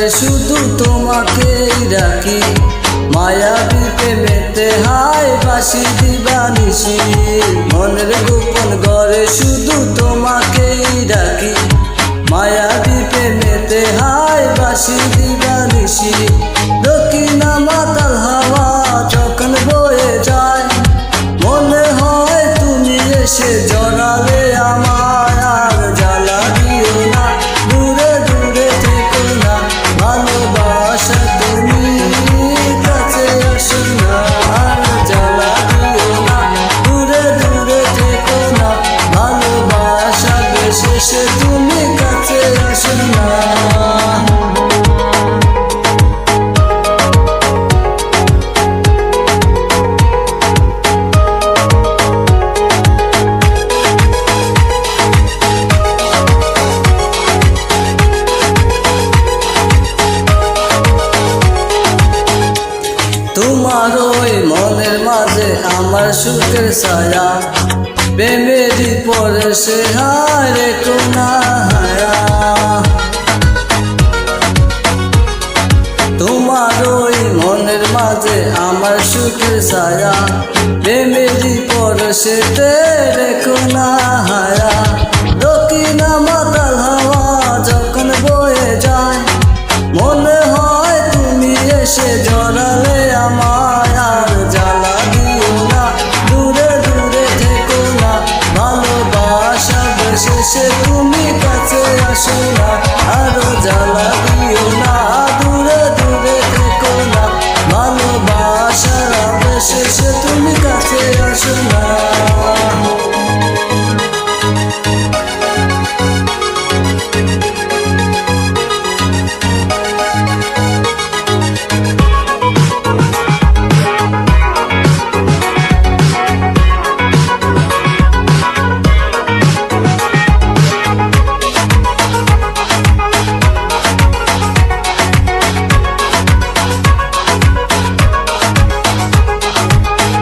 শুধু তোমাকেই রাখি, মায়াবী প্রেমেতে হায় বাসি দিবানিশি। মনের গোপন ঘরে শুধু তোমাকেই রাখি, মায়াবী প্রেমেতে হায় বাসি দিবানিশি। দক্ষিণা মাতাল হাওয়া যখন বয়ে যায়, মনে হয় তুমি এসে জড়ালে আমায়। আর জ্বালা দিও না, দূরে দূরে থেকো না, ভালোবাসা তুমি কাছে আসো না। আর জ্বালা দিও না, দূরে দূরে থেকো না, ভালোবাসা বেশে তুমি কাছে আসো না। তোমার ওই মনের মাঝে আমার সুখের ছায়া, প্রেমেরই পরে সে হায় রে কোনা হায়া। তোমার ওই মনের মাঝে আমার সুখের ছায়া, প্রেমেরই পরে সে রে কোনা হায়া। দক্ষিণা মাতাল হাওয়া যখন বয়ে যায়, মনে হয় তুমি এসে জড়ালে আমায়। আর জ্বালা দিও না, দূরে দূরে থেকো না, ভালোবাসা বেশে তুমি কাছে আসো না। আরো জ্বালা দিও না, দূরে দূরে থেকো না, ভালোবাসা বেশে তুমি কাছে আসো না।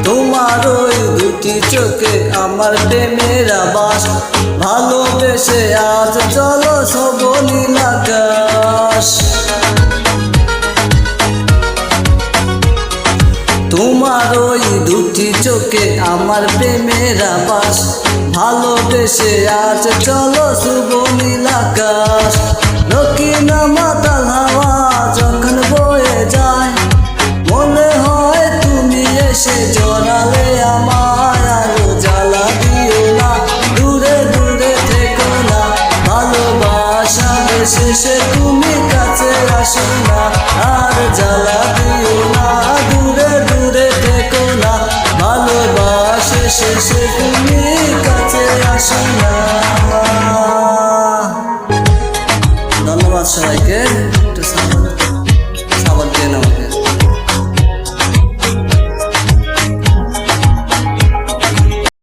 তোমার ওই দুটি চোখে আমার প্রেমের আবাস, ভালোবেসে আজ চলো সব নীল আকাশ। তোমার ওই দুটি চোখে আমার প্রেমের আবাস, ভালোবেসে আজ চলো শুভ নীল আকাশ। দক্ষিণা মাতাল হাওয়া যখন বয়ে যায়, মনে হয় তুমি এসে জড়ালে আমায়। আরো জ্বালা দিও না, দূরে দূরে থেকো না, ভালোবাসা বেশে তুমি কাছে আসো না। আর জ্বালা দিও না, দূরে দূরে থেকো না, ভালোবাসা শেষে তুমি কাছে আসো না। ধন্যবাদ সবাইকে।